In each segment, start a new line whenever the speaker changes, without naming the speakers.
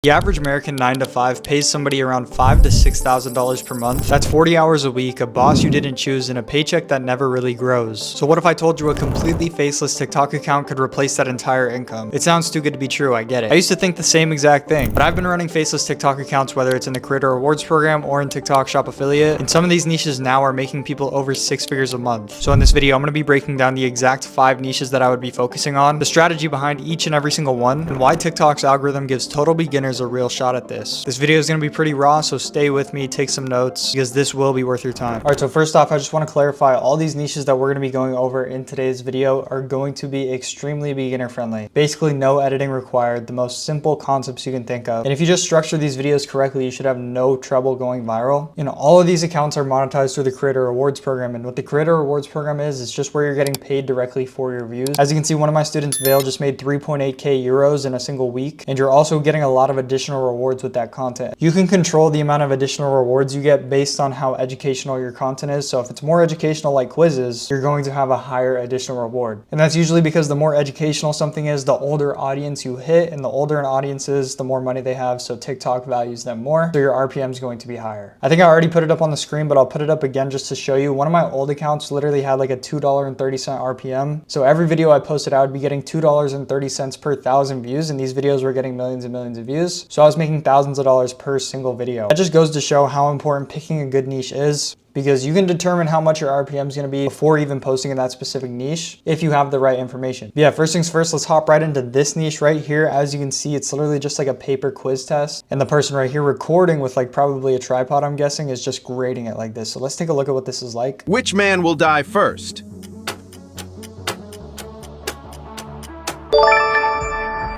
The average American 9 to 5 pays somebody around $5,000 to $6,000 per month. That's 40 hours a week, a boss you didn't choose, and a paycheck that never really grows. So what if I told you a completely faceless TikTok account could replace that entire income? It sounds too good to be true, I get it. I used to think the same exact thing, but I've been running faceless TikTok accounts, whether it's in the Creator Rewards program or in TikTok Shop Affiliate, and some of these niches now are making people over 6 figures a month. So in this video, I'm going to be breaking down the exact 5 niches that I would be focusing on, the strategy behind each and every single one, and why TikTok's algorithm gives total beginners a real shot at this. This video is going to be pretty raw, so stay with me, take some notes, because this will be worth your time. All right, so first off, I just want to clarify all these niches that we're going to be going over in today's video are going to be extremely beginner friendly. Basically, no editing required, the most simple concepts you can think of. And if you just structure these videos correctly, you should have no trouble going viral. You know, all of these accounts are monetized through the Creator Rewards program, and what the Creator Rewards program is, it's just where you're getting paid directly for your views. As you can see, one of my students, Vale, just made 3.8k euros in a single week, and you're also getting a lot of additional rewards with that content. You can control the amount of additional rewards you get based on how educational your content is. So if it's more educational like quizzes, you're going to have a higher additional reward. And that's usually because the more educational something is, the older audience you hit, and the older an audience is, the more money they have. So TikTok values them more. So your RPM is going to be higher. I think I already put it up on the screen, but I'll put it up again just to show you. One of my old accounts literally had like a $2.30 RPM. So every video I posted, I would be getting $2.30 per 1,000 views, and these videos were getting millions and millions of views. So I was making thousands of dollars per single video. That just goes to show how important picking a good niche is, because you can determine how much your RPM is going to be before even posting in that specific niche if you have the right information. But yeah, first things first, let's hop right into this niche right here. As you can see, it's literally just like a paper quiz test, and the person right here recording with like probably a tripod, I'm guessing, is just grading it like this. So let's take a look at what this is like.
Which man will die first?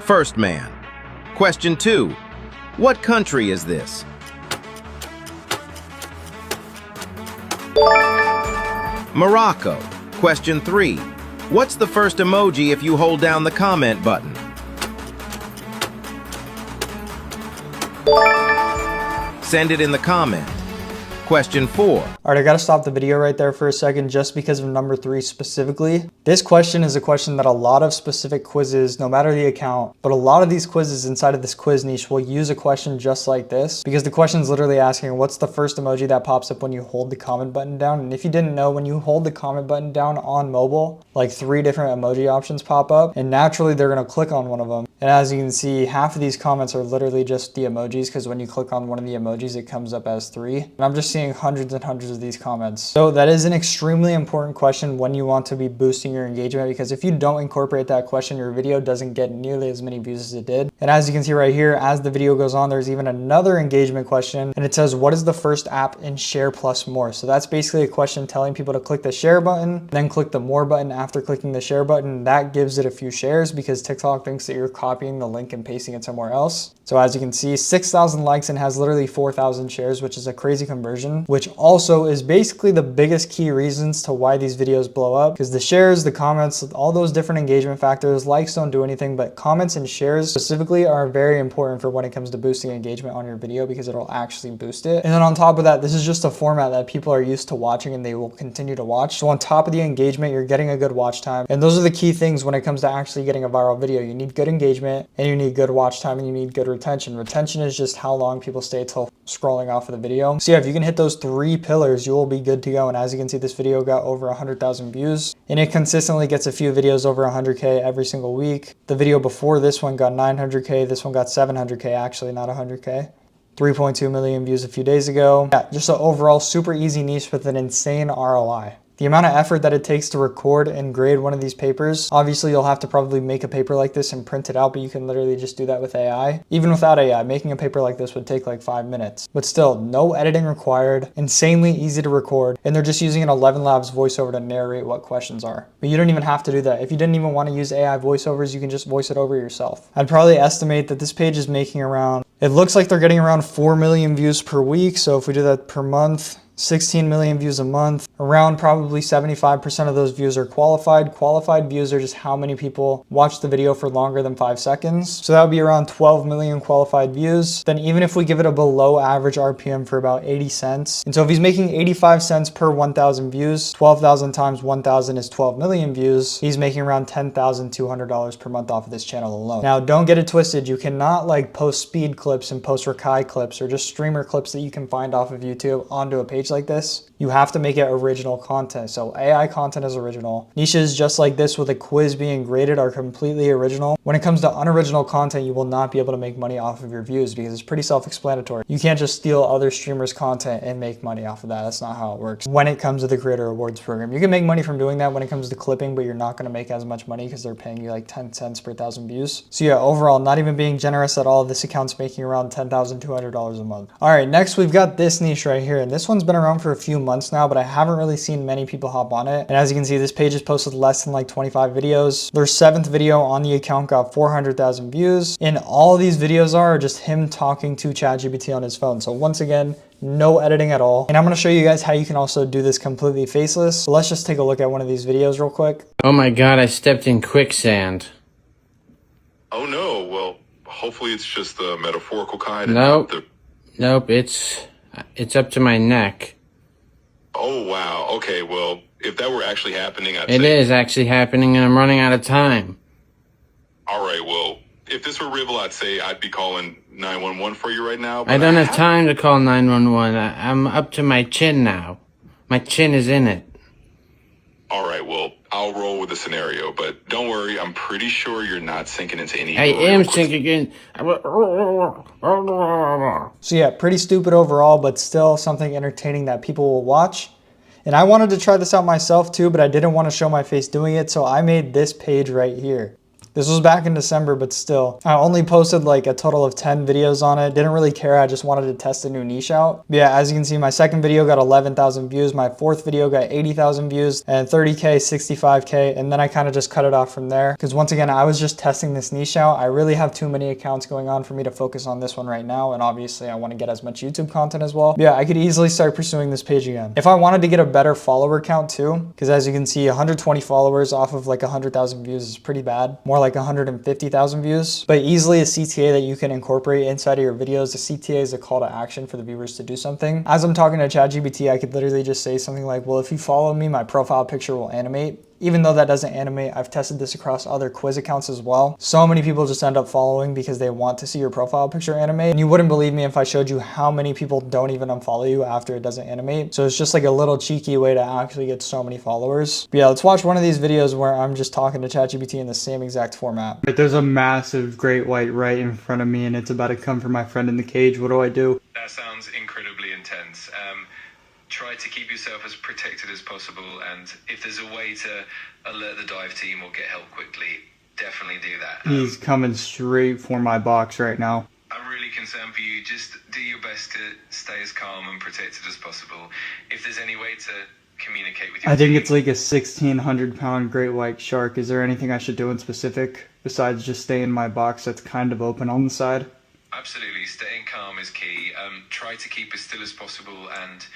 First man. Question 2. What country is this? Morocco. Question 3. What's the first emoji if you hold down the comment button? Send it in the comment. Question 4.
All right, I gotta stop the video right there for a second just because of number 3 specifically. This question is a question that a lot of specific quizzes, no matter the account, but a lot of these quizzes inside of this quiz niche will use a question just like this, because the question is literally asking, what's the first emoji that pops up when you hold the comment button down? And if you didn't know, when you hold the comment button down on mobile, like 3 different emoji options pop up, and naturally they're gonna click on one of them. And as you can see, half of these comments are literally just the emojis, because when you click on one of the emojis, it comes up as 3. And I'm just seeing hundreds and hundreds of these comments. So that is an extremely important question when you want to be boosting your engagement, because if you don't incorporate that question, your video doesn't get nearly as many views as it did. And as you can see right here, as the video goes on, there's even another engagement question, and it says, what is the first app in Share Plus More? So that's basically a question telling people to click the share button, then click the more button after clicking the share button. That gives it a few shares because TikTok thinks that you're copying the link and pasting it somewhere else. So as you can see, 6,000 likes and has literally 4,000 shares, which is a crazy conversion, which also is basically the biggest key reasons to why these videos blow up, because the shares, the comments, all those different engagement factors, likes don't do anything, but comments and shares specifically are very important for when it comes to boosting engagement on your video, because it'll actually boost it. And then on top of that, this is just a format that people are used to watching and they will continue to watch. So on top of the engagement, you're getting a good watch time. And those are the key things when it comes to actually getting a viral video. You need good engagement, and you need good watch time, and you need good retention. Retention is just how long people stay till scrolling off of the video. So yeah, if you can hit those 3 pillars, you will be good to go. And as you can see, this video got over 100,000 views, and it consistently gets a few videos over 100k every single week. The video before this one got 900k, this one got 700k, actually not 100k. 3.2 million views a few days ago. Yeah, just an overall super easy niche with an insane ROI. The amount of effort that it takes to record and grade one of these papers, obviously you'll have to probably make a paper like this and print it out, but you can literally just do that with AI. Even without AI, making a paper like this would take like 5 minutes. But still, no editing required, insanely easy to record, and they're just using an 11 Labs voiceover to narrate what questions are. But you don't even have to do that. If you didn't even want to use AI voiceovers, you can just voice it over yourself. I'd probably estimate that this page is making around, it looks like they're getting around 4 million views per week. So if we do that per month, 16 million views a month. Around probably 75% of those views are qualified. Qualified views are just how many people watch the video for longer than 5 seconds. So that would be around 12 million qualified views. Then even if we give it a below average RPM for about 80 cents. And so if he's making 85 cents per 1,000 views, 12,000 times 1,000 is 12 million views. He's making around $10,200 per month off of this channel alone. Now, don't get it twisted. You cannot like post speed clips and post Rakai clips or just streamer clips that you can find off of YouTube onto a page like this. You have to make it original content. So AI content is original. Niches just like this with a quiz being graded are completely original. When it comes to unoriginal content, you will not be able to make money off of your views because it's pretty self-explanatory. You can't just steal other streamers' content and make money off of that. That's not how it works. When it comes to the Creator Rewards program, you can make money from doing that when it comes to clipping, but you're not going to make as much money because they're paying you like 10 cents per 1,000 views. So yeah, overall, not even being generous at all, this account's making around $10,200 a month. All right, next we've got this niche right here. And this one's been around for a few months now, but I haven't really seen many people hop on it. And as you can see, this page has posted less than like 25 videos. Their 7th video on the account got 400,000 views. And all these videos are just him talking to ChatGPT on his phone. So once again, no editing at all. And I'm gonna show you guys how you can also do this completely faceless. So let's just take a look at one of these videos real quick.
Oh my God, I stepped in quicksand.
Oh no, well, hopefully it's just the metaphorical kind.
Nope. Nope, it's up to my neck.
Oh wow, okay, well, if that were actually happening, I'd
It
say...
is actually happening and I'm running out of time.
Alright, well, if this were real, I'd say I'd be calling 911 for you right now. But
I don't have time to call 911. I'm up to my chin now. My chin is in it.
Alright, well, I'll roll with the scenario, but don't worry, I'm pretty sure you're not sinking into any...
I am sinking in.
So yeah, pretty stupid overall, but still something entertaining that people will watch. And I wanted to try this out myself too, but I didn't want to show my face doing it, so I made this page right here. This was back in December, but still. I only posted like a total of 10 videos on it. Didn't really care, I just wanted to test a new niche out. But yeah, as you can see, my second video got 11,000 views. My fourth video got 80,000 views and 30K, 65K. And then I kind of just cut it off from there. Because once again, I was just testing this niche out. I really have too many accounts going on for me to focus on this one right now. And obviously I want to get as much YouTube content as well. But yeah, I could easily start pursuing this page again. If I wanted to get a better follower count too, because as you can see, 120 followers off of like 100,000 views is pretty bad. More like 150,000 views, but easily a CTA that you can incorporate inside of your videos. The CTA is a call to action for the viewers to do something. As I'm talking to ChatGPT, I could literally just say something like, well, if you follow me, my profile picture will animate. Even though that doesn't animate, I've tested this across other quiz accounts as well. So many people just end up following because they want to see your profile picture animate. And you wouldn't believe me if I showed you how many people don't even unfollow you after it doesn't animate. So it's just like a little cheeky way to actually get so many followers. But yeah, let's watch one of these videos where I'm just talking to ChatGPT in the same exact format.
But there's a massive great white right in front of me and it's about to come for my friend in the cage. What do?
That sounds incredibly intense. Try to keep yourself as protected as possible, and if there's a way to alert the dive team or get help quickly, definitely do that.
He's coming straight for my box right now.
I'm really concerned for you. Just do your best to stay as calm and protected as possible. If there's any way to communicate with your
I think
team,
it's like a 1,600-pound great white shark. Is there anything I should do in specific besides just stay in my box that's kind of open on the side?
absolutely, staying calm is key. Try to keep as still as possible and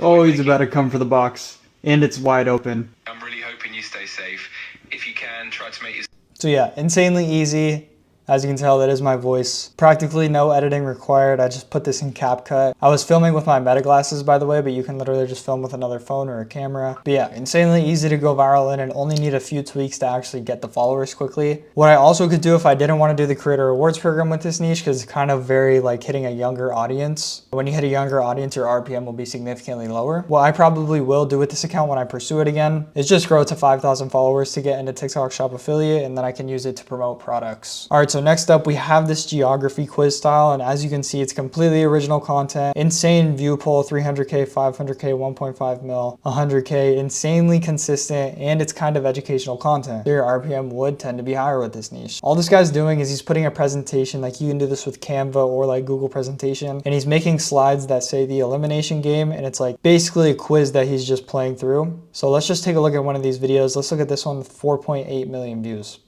Oh, he's about to come for the box. And it's wide open.
I'm really hoping you stay safe. If you can, try to make your...
So yeah, insanely easy. As you can tell, that is my voice. Practically no editing required. I just put this in CapCut. I was filming with my meta glasses, by the way, but you can literally just film with another phone or a camera. But yeah, insanely easy to go viral in and only need a few tweaks to actually get the followers quickly. What I also could do if I didn't want to do the Creator Rewards program with this niche, because it's kind of very like hitting a younger audience. When you hit a younger audience, your RPM will be significantly lower. What I probably will do with this account when I pursue it again is just grow it to 5,000 followers to get into TikTok Shop affiliate, and then I can use it to promote products. All right, so next up, we have this geography quiz style, and as you can see, it's completely original content. Insane view poll, 300K, 500K, 1.5 mil, 100K, insanely consistent, and it's kind of educational content. So your RPM would tend to be higher with this niche. All this guy's doing is he's putting a presentation, like you can do this with Canva or like Google presentation, and he's making slides that say the elimination game, and it's like basically a quiz that he's just playing through. So let's just take a look at one of these videos. Let's look at this one with 4.8 million views.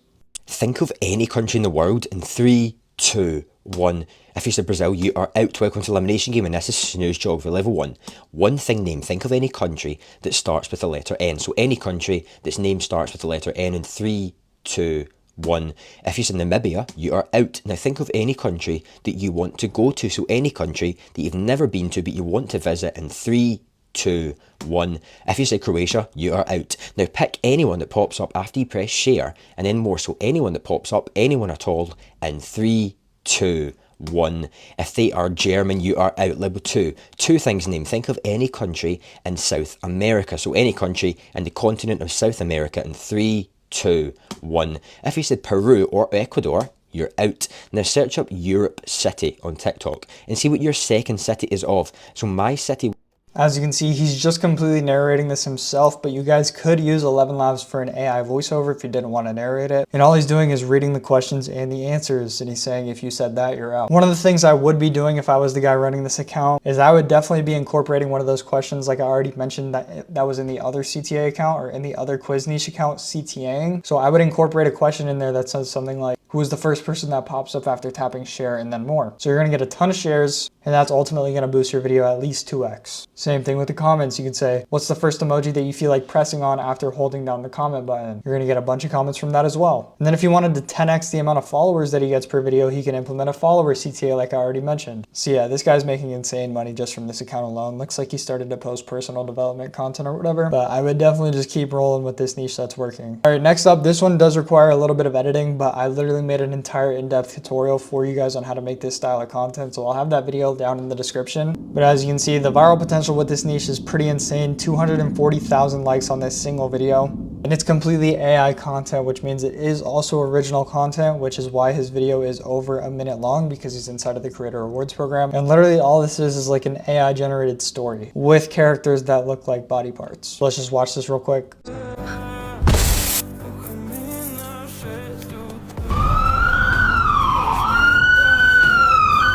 Think of any country in the world in 3, 2, 1. If you said Brazil, you are out. Welcome to Elimination Game, and this is Snooze Geography Level 1. One thing name. Think of any country that starts with the letter N. So any country that's name starts with the letter N in 3, 2, 1. If you said Namibia, you are out. Now think of any country that you want to go to. So any country that you've never been to but you want to visit in 3, 2, 1. If you say Croatia, you are out. Now pick anyone that pops up after you press share and then more. So anyone that pops up, anyone at all, in 3, 2, 1. If they are German, you are out. Level 2. Two things name. Think of any country in South America. So any country in the continent of South America in 3, 2, 1. If you said Peru or Ecuador, you're out. Now search up Europe City on TikTok and see what your second city is of. So my city...
As you can see, he's just completely narrating this himself, but you guys could use 11 Labs for an AI voiceover if you didn't want to narrate it. And all he's doing is reading the questions and the answers, and he's saying if you said that, you're out. One of the things I would be doing if I was the guy running this account is I would definitely be incorporating one of those questions like I already mentioned that was in the other CTA account or in the other quiz niche account, CTAing. So I would incorporate a question in there that says something like, who is the first person that pops up after tapping share and then more. So you're gonna get a ton of shares, and that's ultimately gonna boost your video at least 2x. Same thing with the comments. You could say, what's the first emoji that you feel like pressing on after holding down the comment button? You're gonna get a bunch of comments from that as well. And then if you wanted to 10x the amount of followers that he gets per video, he can implement a follower CTA like I already mentioned. So yeah, this guy's making insane money just from this account alone. Looks like he started to post personal development content or whatever, but I would definitely just keep rolling with this niche that's working. All right, next up, this one does require a little bit of editing, but I literally made an entire in-depth tutorial for you guys on how to make this style of content, so I'll have that video down in the description. But as you can see, the viral potential with this niche is pretty insane. 240,000 likes on this single video, and it's completely AI content, which means it is also original content, which is why his video is over a minute long, because he's inside of the Creator Rewards program. And literally all this is like an AI generated story with characters that look like body parts. Let's just watch this real quick.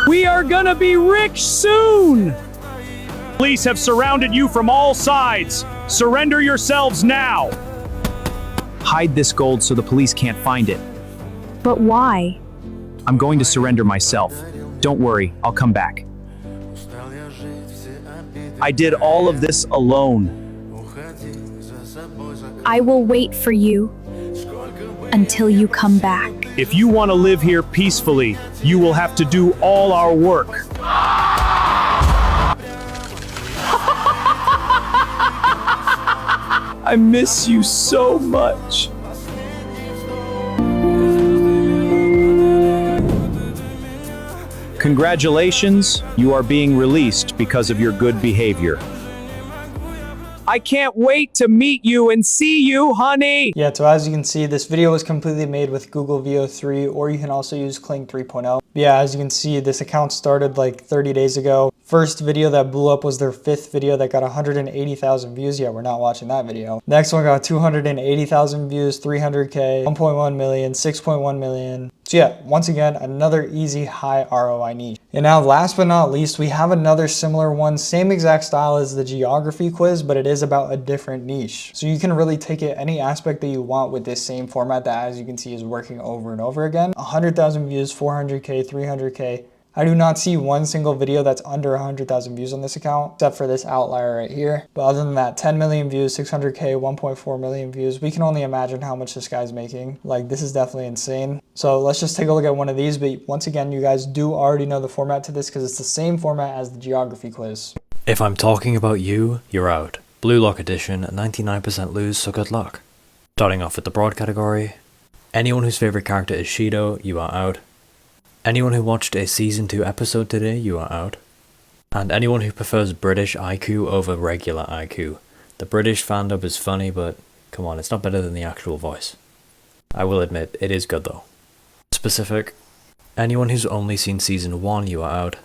We are gonna be rich soon! Police have surrounded you from all sides. Surrender yourselves now! Hide this gold so the police can't find it.
But why?
I'm going to surrender myself. Don't worry, I'll come back. I did all of this alone.
I will wait for you until you come back.
If you want to live here peacefully, you will have to do all our work. I miss you so much. Congratulations, you are being released because of your good behavior. I can't wait to meet you and see you, honey!
Yeah, so as you can see, this video was completely made with Google VO3, or you can also use Kling 3.0. Yeah, as you can see, this account started like 30 days ago. First video that blew up was their 5th video that got 180,000 views. Yeah, we're not watching that video. Next one got 280,000 views, 300K, 1.1 million, 6.1 million. So yeah, once again, another easy high ROI niche. And now last but not least, we have another similar one, same exact style as the geography quiz, but it is about a different niche. So you can really take it any aspect that you want with this same format that, as you can see, is working over and over again. 100,000 views, 400K, 300K. I do not see one single video that's under 100,000 views on this account, except for this outlier right here. But other than that, 10 million views, 600K, 1.4 million views. We can only imagine how much this guy's making. Like, this is definitely insane. So let's just take a look at one of these. But once again, you guys do already know the format to this because it's the same format as the geography quiz.
If I'm talking about you, you're out. Blue Lock Edition, 99% lose, so good luck. Starting off with the broad category. Anyone whose favorite character is Shido, you are out. Anyone who watched a Season 2 episode today, you are out. And anyone who prefers British IQ over regular IQ. The British fandom is funny, but come on, it's not better than the actual voice. I will admit, it is good though. Specific. Anyone who's only seen Season 1, you are out.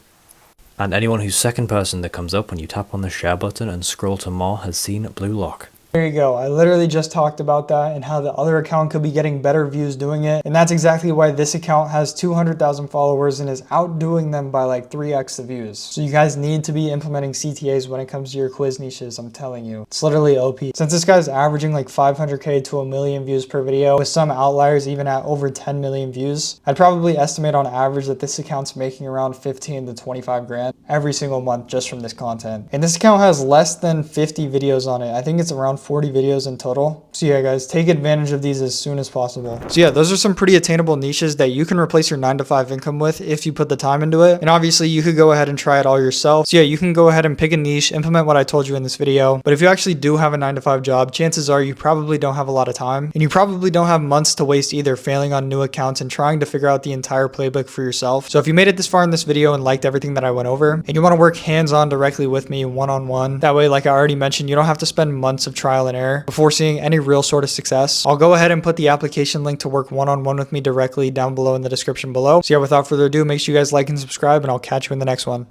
And anyone whose second person that comes up when you tap on the share button and scroll to more has seen Blue Lock.
There you go. I literally just talked about that and how the other account could be getting better views doing it. And that's exactly why this account has 200,000 followers and is outdoing them by like 3x the views. So you guys need to be implementing CTAs when it comes to your quiz niches. I'm telling you, it's literally OP. Since this guy's averaging like 500K to 1 million views per video, with some outliers even at over 10 million views, I'd probably estimate on average that this account's making around 15 to 25 grand every single month just from this content. And this account has less than 50 videos on it. I think it's around 40 videos in total. So yeah, guys, take advantage of these as soon as possible. So yeah, those are some pretty attainable niches that you can replace your 9-to-5 income with if you put the time into it. And obviously you could go ahead and try it all yourself. So yeah, you can go ahead and pick a niche, implement what I told you in this video. But if you actually do have a 9-to-5 job, chances are you probably don't have a lot of time, and you probably don't have months to waste either failing on new accounts and trying to figure out the entire playbook for yourself. So if you made it this far in this video and liked everything that I went over, and you want to work hands-on directly with me one-on-one, that way, like I already mentioned, you don't have to spend months of trial and error before seeing any real sort of success. I'll go ahead and put the application link to work one-on-one with me directly down below in the description below. So yeah, without further ado, make sure you guys like and subscribe, and I'll catch you in the next one.